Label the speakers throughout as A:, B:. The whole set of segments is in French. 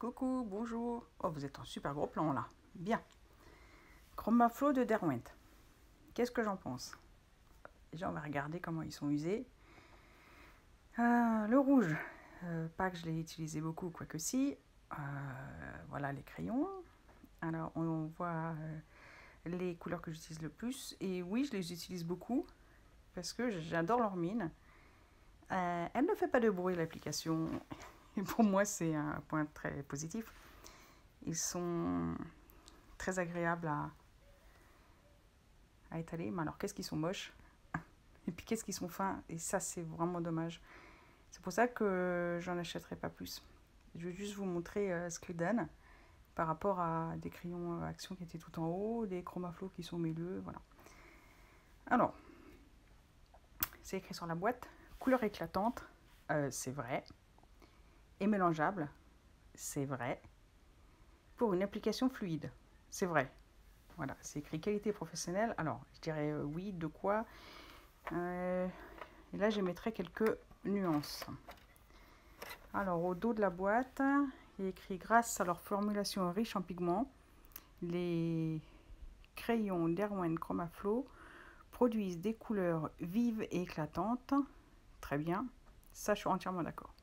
A: Coucou, bonjour. Oh, vous êtes en super gros plan là. Bien. Chromaflow de Derwent. Qu'est-ce que j'en pense? Déjà, on va regarder comment ils sont usés. Le rouge, pas que je l'ai utilisé beaucoup, quoique si. Voilà les crayons. Alors, on voit les couleurs que j'utilise le plus. Et oui, je les utilise beaucoup parce que j'adore leur mine. Elle ne fait pas de bruit, l'application. Et pour moi, c'est un point très positif. Ils sont très agréables à étaler. Mais alors, qu'est-ce qu'ils sont moches? Et puis, qu'est-ce qu'ils sont fins? Et ça, c'est vraiment dommage. C'est pour ça que j'en achèterai pas plus. Je vais juste vous montrer ce qu'ils donnent par rapport à des crayons Action qui étaient tout en haut, des Chromaflow qui sont au milieu, voilà. Alors, c'est écrit sur la boîte. Couleur éclatante, c'est vrai. Et mélangeable, c'est vrai. Pour une application fluide, c'est vrai. Voilà, c'est écrit qualité professionnelle. Alors, je dirais oui, de quoi et là, je mettrai quelques nuances. Alors, au dos de la boîte, il est écrit grâce à leur formulation riche en pigments, les crayons Derwent Chromaflow produisent des couleurs vives et éclatantes. Très bien, ça, je suis entièrement d'accord.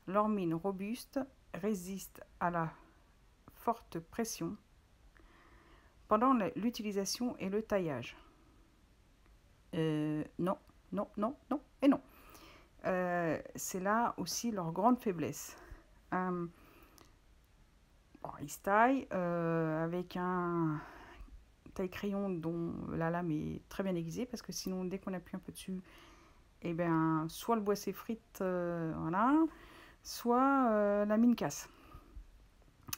A: Leur mine robuste résiste à la forte pression pendant l'utilisation et le taillage. Non, non, non, non et non. C'est là aussi leur grande faiblesse. Bon, ils se taillent avec un taille-crayon dont la lame est très bien aiguisée, parce que sinon, dès qu'on appuie un peu dessus, eh ben, soit le bois s'effrite, voilà, soit la mine casse.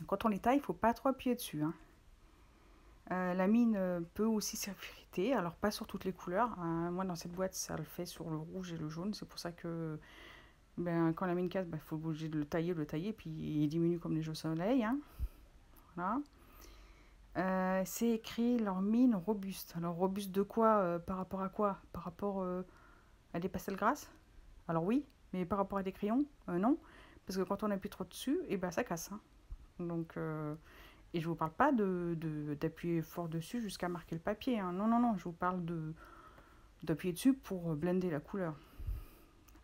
A: Quand on les taille, il ne faut pas trop appuyer dessus. Hein. La mine peut aussi s'effriter, alors pas sur toutes les couleurs. Moi, dans cette boîte, ça le fait sur le rouge et le jaune. C'est pour ça que quand la mine casse, il faut bouger de le tailler, puis il diminue comme les jeux soleil. Hein. Voilà. C'est écrit leur mine robuste. Alors robuste de quoi? Par rapport à quoi? Par rapport à des pastels grasses? Alors oui, mais par rapport à des crayons? Non. Parce que quand on appuie trop dessus, et ça casse. Hein. Donc, et je vous parle pas d'appuyer fort dessus jusqu'à marquer le papier. Hein. Non, non, non, je vous parle d'appuyer dessus pour blender la couleur.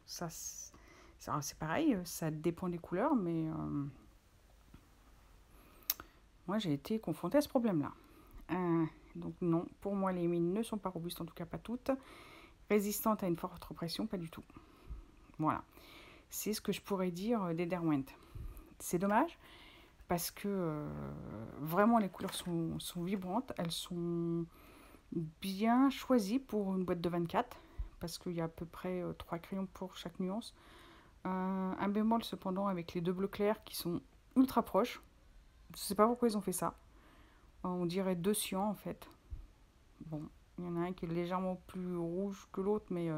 A: Ça, c'est pareil, ça dépend des couleurs, mais moi j'ai été confrontée à ce problème-là. Donc non, pour moi les mines ne sont pas robustes, en tout cas pas toutes. Résistantes à une forte pression, pas du tout. Voilà, c'est ce que je pourrais dire des Derwent. C'est dommage, parce que vraiment les couleurs sont vibrantes, elles sont bien choisies pour une boîte de 24, parce qu'il y a à peu près 3 crayons pour chaque nuance. Un bémol cependant avec les deux bleus clairs qui sont ultra proches. Je ne sais pas pourquoi ils ont fait ça. On dirait deux cyans en fait. Bon, il y en a un qui est légèrement plus rouge que l'autre, mais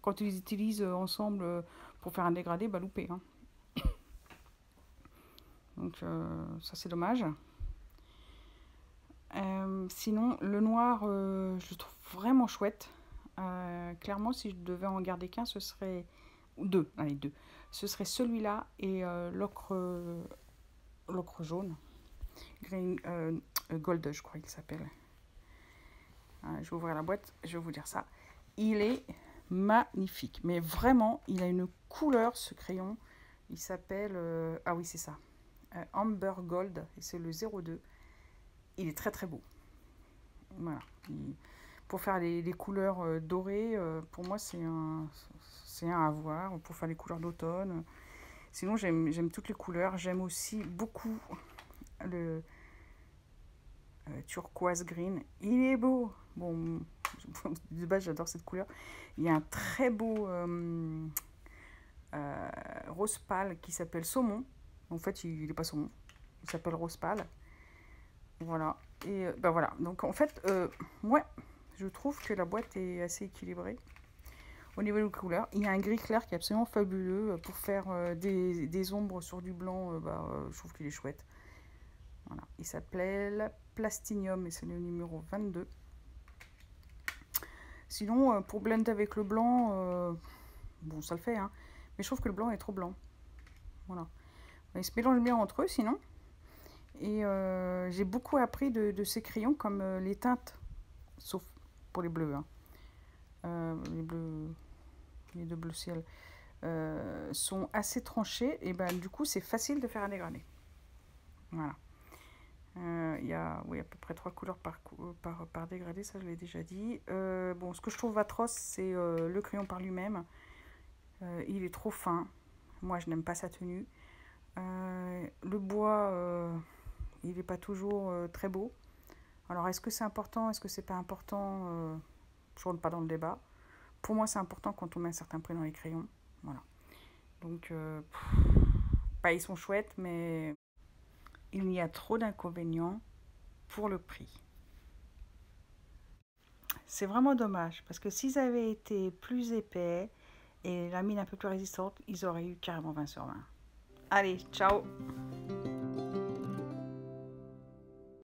A: quand ils les utilisent ensemble pour faire un dégradé, loupé. Hein. Donc ça c'est dommage. Sinon, le noir, je le trouve vraiment chouette. Clairement, si je devais en garder qu'un, ce serait... Deux, allez, deux. Ce serait celui-là et l'ocre jaune. Green, Gold, je crois qu'il s'appelle. Je vais ouvrir la boîte, je vais vous dire ça. Il est magnifique. Mais vraiment, il a une couleur, ce crayon. Il s'appelle... ah oui, c'est ça. Amber Gold. Et c'est le 02. Il est très très beau. Voilà. Pour faire les couleurs dorées, pour moi, c'est un à avoir. Pour faire les couleurs d'automne. Sinon, j'aime toutes les couleurs. J'aime aussi beaucoup le turquoise green. Il est beau. Bon, de base, j'adore cette couleur. Il y a un très beau rose pâle qui s'appelle saumon. En fait, il n'est pas saumon. Il s'appelle rose pâle. Voilà. Et voilà. Donc, en fait, ouais, je trouve que la boîte est assez équilibrée. Au niveau des couleurs, il y a un gris clair qui est absolument fabuleux pour faire des ombres sur du blanc. Je trouve qu'il est chouette. Voilà. Il s'appelle Plastinium et c'est le numéro 22. Sinon, pour blender avec le blanc, bon, ça le fait, hein, mais je trouve que le blanc est trop blanc. Voilà. Ils se mélangent bien entre eux sinon. Et j'ai beaucoup appris de ces crayons comme les teintes, sauf pour les bleus. Hein. Les bleus, les deux bleus ciel, sont assez tranchés. Et ben, du coup, c'est facile de faire un dégradé. Voilà. Il y a oui, à peu près 3 couleurs par dégradé, ça je l'ai déjà dit. Bon, ce que je trouve atroce, c'est le crayon par lui-même. Il est trop fin. Moi, je n'aime pas sa tenue. Le bois, il n'est pas toujours très beau. Alors, est-ce que c'est important? Est-ce que c'est pas important? Je ne rentre pas dans le débat. Pour moi, c'est important quand on met un certain prix dans les crayons. Voilà. Donc, ils sont chouettes, mais il y a trop d'inconvénients pour le prix. C'est vraiment dommage, parce que s'ils avaient été plus épais et la mine un peu plus résistante, ils auraient eu carrément 20 sur 20. Allez, ciao!